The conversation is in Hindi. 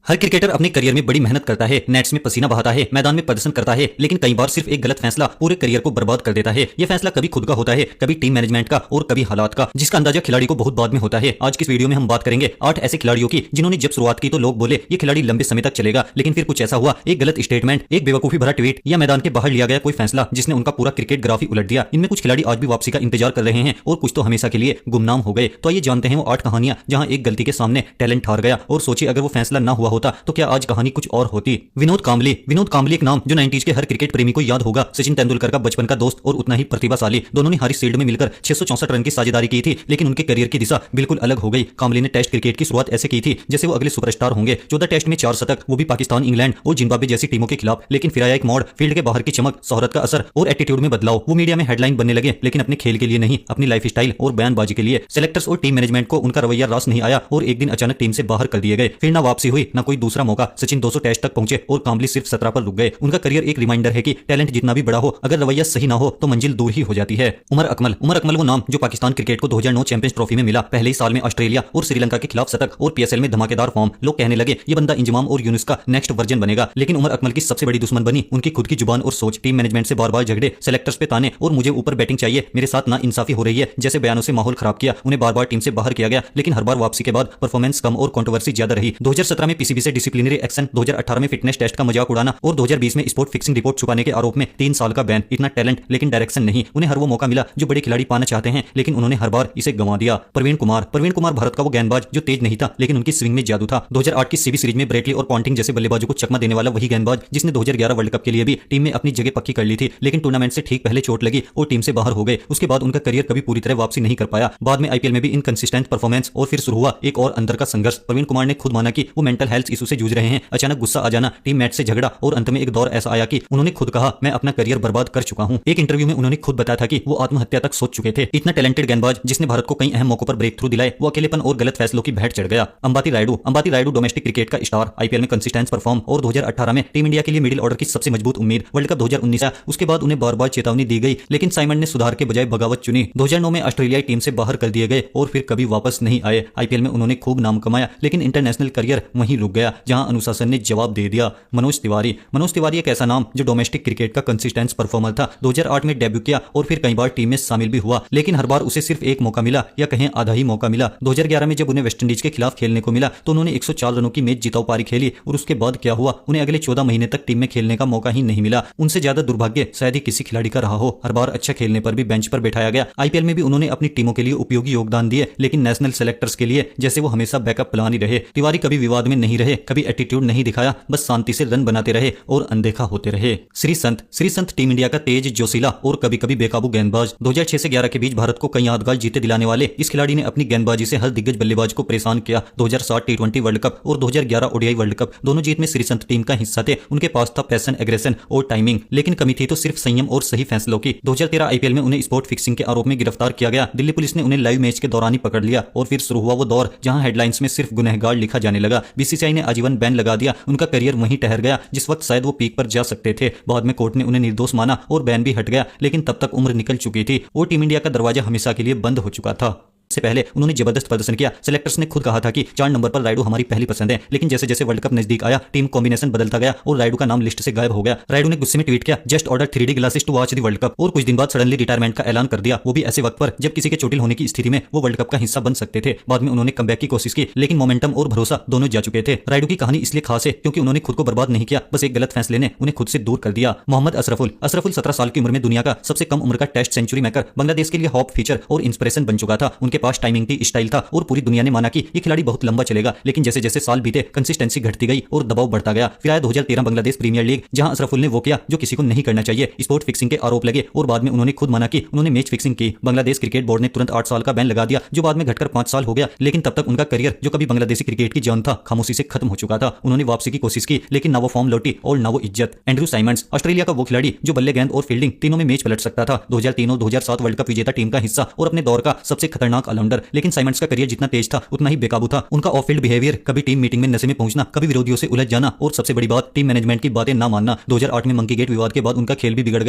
हर क्रिकेटर अपने करियर में बड़ी मेहनत करता है, नेट्स में पसीना बहाता है, मैदान में प्रदर्शन करता है, लेकिन कई बार सिर्फ एक गलत फैसला पूरे करियर को बर्बाद कर देता है। यह फैसला कभी खुद का होता है, कभी टीम मैनेजमेंट का और कभी हालात का, जिसका अंदाजा खिलाड़ी को बहुत बाद में होता है। आज की इस वीडियो में हम बात करेंगे 8 ऐसे खिलाड़ियों की जिन्होंने जब शुरुआत की तो लोग बोले ये खिलाड़ी लंबे समय तक चलेगा, लेकिन फिर कुछ ऐसा हुआ, एक गलत स्टेटमेंट, एक बेवकूफी भरा ट्वीट या मैदान के बाहर लिया गया कोई फैसला जिसने उनका पूरा क्रिकेट ग्राफ ही उलट दिया। इनमें कुछ खिलाड़ी आज भी वापसी का इंतजार कर रहे हैं और कुछ तो हमेशा के लिए गुमनाम हो गए। तो आइए जानते हैं वो 8 कहानियां जहां एक गलती के सामने टैलेंट हार गया, और सोचिए अगर वो फैसला ना हुआ होता तो क्या आज कहानी कुछ और होती। विनोद कांबली एक नाम जो 90s के हर क्रिकेट प्रेमी को याद होगा। सचिन तेंदुलकर का बचपन का दोस्त और उतना ही प्रतिभाशाली। दोनों ने हारी फील्ड में मिलकर 664 रन की साझेदारी की थी, लेकिन उनके करियर की दिशा बिल्कुल अलग हो गई। कांबली ने टेस्ट क्रिकेट की शुरुआत ऐसे की थी जैसे वो अगले सुपरस्टार होंगे। 14 टेस्ट में 4 शतक, वो भी पाकिस्तान, इंग्लैंड और जिम्बाब्वे जैसी टीमों के खिलाफ। लेकिन फिर आया एक मोड़, फील्ड के बाहर की चमक, शोहरत का असर और एटीट्यूड में बदलाव। वो मीडिया में हेडलाइन बनने लगे, लेकिन अपने खेल के लिए नहीं, अपनी लाइफस्टाइल और बयानबाजी के लिए। सेलेक्टर्स और टीम मैनेजमेंट को उनका रवैया रास नहीं आया और एक दिन अचानक टीम से बाहर कर दिए गए। फिर ना वापसी हुई, ना कोई दूसरा मौका। सचिन 200 टेस्ट तक पहुंचे और कांबली सिर्फ 17 पर रुक गए। उनका करियर एक रिमाइंडर है कि टैलेंट जितना भी बड़ा हो, अगर रवैया सही ना हो तो मंजिल दूर ही हो जाती है। उमर अकमल वो नाम जो पाकिस्तान क्रिकेट को 2009 चैंपियंस ट्रॉफी में मिला। पहले ही साल में ऑस्ट्रेलिया और श्रीलंका के खिलाफ शतक और पीएसएल में धमाकेदार फॉर्म। लोग कहने लगे ये बंदा इंजमाम और यूनुस का नेक्स्ट वर्जन बनेगा। लेकिन उमर अकमल की सबसे बड़ी दुश्मन बनी उनकी खुद की जुबान और सोच। टीम मैनेजमेंट से बार बार झगड़े, सेलेक्टर्स पे ताने और मुझे ऊपर बैटिंग चाहिए, मेरे साथ ना इंसाफी हो रही है जैसे बयानों से माहौल खराब किया। उन्हें बार बार टीम से बाहर किया गया, लेकिन हर बार वापसी के बाद परफॉर्मेंस कम और कंट्रोवर्सी ज्यादा रही। 2017 में पीसीबी से डिसिप्लिनरी एक्शन, 2018 में फिटनेस टेस्ट का मजाक उड़ाना और 2020 में स्पोर्ट फिक्सिंग रिपोर्ट छुपाने के आरोप में 3 साल का बैन। इतना टैलेंट लेकिन डायरेक्शन नहीं। उन्हें हर वो मौका मिला जो बड़े खिलाड़ी पाना चाहते हैं, लेकिन उन्होंने हर बार इसे गंवा दिया। प्रवीण कुमार भारत का वो गेंदबाज जो तेज नहीं था, लेकिन उनकी स्विंग में जादू था। 2008 की सीबी सीरीज में ब्रेटली और पॉन्टिंग जैसे बल्लेबाजों को चकमा देने वाला वही गेंदबाज जिसने 2011 वर्ल्ड कप के लिए भी टीम में अपनी जगह पक्की कर ली थी, लेकिन टूर्नामेंट से ठीक पहले चोट लगी और टीम से बाहर हो गए। उसके बाद उनका करियर कभी पूरी तरह वापसी नहीं कर पाया। बाद में आईपीएल में भी इनकंसिस्टेंट परफॉर्मेंस और फिर शुरू हुआ एक और अंदर का संघर्ष। प्रवीण कुमार ने खुद माना कि वो मेंटल हेल्थ इशू से जूझ रहे हैं। अचानक गुस्सा आ जाना, टीम मेट से झगड़ा और अंत में एक दौर ऐसा आया कि उन्होंने खुद कहा मैं अपना करियर बर्बाद कर चुका हूं। एक इंटरव्यू में उन्होंने खुद बताया था कि वो आत्महत्या तक सोच चुके थे। इतना टैलेंटेड गेंदबाज जिसने भारत को कई अहम मौकों पर ब्रेक थ्रू दिलाए, वो अकेलेपन और गलत फैसलों की भेंट चढ़ गया। अंबाती रायडू डोमेस्टिक क्रिकेट का स्टार, आईपीएल में कंसिस्टेंट परफॉर्म और 2018 में टीम इंडिया के लिए मिडिल ऑर्डर की सबसे मजबूत उम्मीद। वर्ल्ड कप 2019 आया, उसके बाद उन्हें बार बार चेतावनी दी गई, लेकिन साइमन ने सुधार के बजाय बगावत चुनी। 2009 में ऑस्ट्रेलियाई टीम से बाहर कर दिए गए और फिर कभी वापस नहीं आए। आईपीएल में उन्होंने खूब नाम कमाया, लेकिन इंटरनेशनल करियर वहीं रुक गया जहां अनुशासन ने जवाब दे दिया। मनोज तिवारी एक ऐसा नाम जो डोमेस्टिक क्रिकेट का कंसिस्टेंट परफॉर्मर था। 2008 में डेब्यू किया और फिर कई बार टीम में शामिल भी हुआ, लेकिन हर बार उसे सिर्फ एक मौका मिला या कहें आधा ही मौका मिला। 2011 में जब उन्हें वेस्टइंडीज के खिलाफ खेलने को मिला तो उन्होंने 104 रनों की मैच जिताऊ पारी खेली, और उसके बाद क्या हुआ, उन्हें अगले 14 महीने तक टीम में खेलने का मौका ही नहीं मिला। उनसे ज्यादा दुर्भाग्य शायद ही किसी खिलाड़ी का रहा हो। हर बार अच्छा खेलने पर भी बेंच पर बैठाया गया। आईपीएल में भी उन्होंने अपनी टीमों के लिए उपयोगी योगदान दिए, लेकिन नेशनल सेलेक्टर्स के लिए जैसे वो हमेशा बैकअप प्लान ही रहे। तिवारी कभी विवाद में नहीं रहे, कभी एटीट्यूड नहीं दिखाया, बस शांति से रन बनाते रहे और अनदेखा होते रहे। श्रीसंत टीम इंडिया का तेज, जोशीला और कभी कभी बेकाबू गेंदबाज। 2006 से 11 के बीच भारत को कई यादगार जीते दिलाने वाले इस खिलाड़ी ने अपनी गेंदबाजी से हर दिग्गज बल्लेबाज को परेशान किया। 2007 टी20 वर्ल्ड कप और 2011 ओडीआई वर्ल्ड कप, दोनों जीत में श्रीसंत टीम का हिस्सा थे। उनके पास था पैशन, एग्रेशन और टाइमिंग, लेकिन कमी थी तो सिर्फ संयम और सही फैसलों की। 2013 आईपीएल में उन्हें स्पोर्ट फिक्सिंग के आरोप में गिरफ्तार किया गया। दिल्ली पुलिस ने उन्हें लाइव मैच के दौरान ही पकड़ लिया और फिर शुरू हुआ वो दौर जहां हेडलाइंस में सिर्फ गुनहगार लिखा जाने लगा। बीसीसीआई ने आजीवन बैन लगा दिया। उनका करियर वहीं ठहर गया जिस वक्त शायद वो पीक पर जा सकते थे। बाद में कोर्ट ने उन्हें निर्दोष माना और बैन भी हट गया, लेकिन तब तक उम्र निकल चुकी थी और टीम इंडिया का दरवाजा हमेशा के लिए बंद हो चुका था। से पहले उन्होंने जबरदस्त प्रदर्शन किया। सेलेक्टर्स ने खुद कहा था कि 4 नंबर पर रायडू हमारी पहली पसंद है, लेकिन जैसे जैसे वर्ल्ड कप नजदीक आया टीम कॉम्बिनेशन बदलता गया और रायडू का नाम लिस्ट से गायब हो गया। रायडू ने गुस्से में ट्वीट किया, just order 3D glasses to watch the world cup, और कुछ दिन बाद सडनली रिटायरमेंट का ऐलान कर दिया, वो भी ऐसे वक्त पर जब किसी के चोटिल होने की स्थिति में वो वर्ल्ड कप का हिस्सा बन सकते थे। बाद में उन्होंने कमबैक की कोशिश की, लेकिन मोमेंटम और भरोसा दोनों जा चुके थे। रायडू की कहानी इसलिए खास है क्योंकि उन्होंने खुद को बर्बाद नहीं किया, बस एक गलत फैसले ने उन्हें खुद से दूर कर दिया। मोहम्मद अशरफुल 17 साल की उम्र में दुनिया का सबसे कम उम्र का टेस्ट सेंचुरी मेकर, बांग्लादेश के लिए हॉप फीचर और इंस्पिरेशन बन चुका था। उनके पास टाइमिंग थी, स्टाइल था और पूरी दुनिया ने माना कि ये खिलाड़ी बहुत लंबा चलेगा, लेकिन जैसे जैसे साल बीते कंसिस्टेंसी घटती गई और दबाव बढ़ता गया। फिर आया 2013 बांग्लादेश प्रीमियर लीग, जहां अशरफुल ने वो किया जो किसी को नहीं करना चाहिए। स्पोर्ट फिक्सिंग के आरोप लगे और बाद में उन्होंने खुद माना कि उन्होंने मैच फिक्सिंग की। बांग्लादेश क्रिकेट बोर्ड ने तुरंत 8 साल का बैन लगा दिया, जो बाद में घटकर 5 साल हो गया, लेकिन तब तक उनका करियर जो कभी बांग्लादेशी क्रिकेट की जान था खामोशी से खत्म हो चुका था। उन्होंने वापसी की कोशिश की, लेकिन ना वो फॉर्म लौटी और ना वो इज्जत। एंड्रू साइमंड्स ऑस्ट्रेलिया का वो खिलाड़ी जो बल्ले, गेंद और फील्डिंग तीनों में मैच पलट सकता था। 2003 और 2007 वर्ल्ड कप विजेता टीम का हिस्सा और अपने दौर का सबसे खतरनाक ऑलराउंडर, लेकिन साइमंड्स का करियर जितना तेज था उतना ही बेकाबू था। उनका ऑफ फील्ड बिहेवियर, कभी टीम मीटिंग में नशे में पहुंचना, कभी विरोधियों से उलझ जाना और सबसे बड़ी बात टीम मैनेजमेंट की बातें ना मानना। 2008 में मंकी गेट विवाद के बाद उनका खेल भी बिगड़ गया।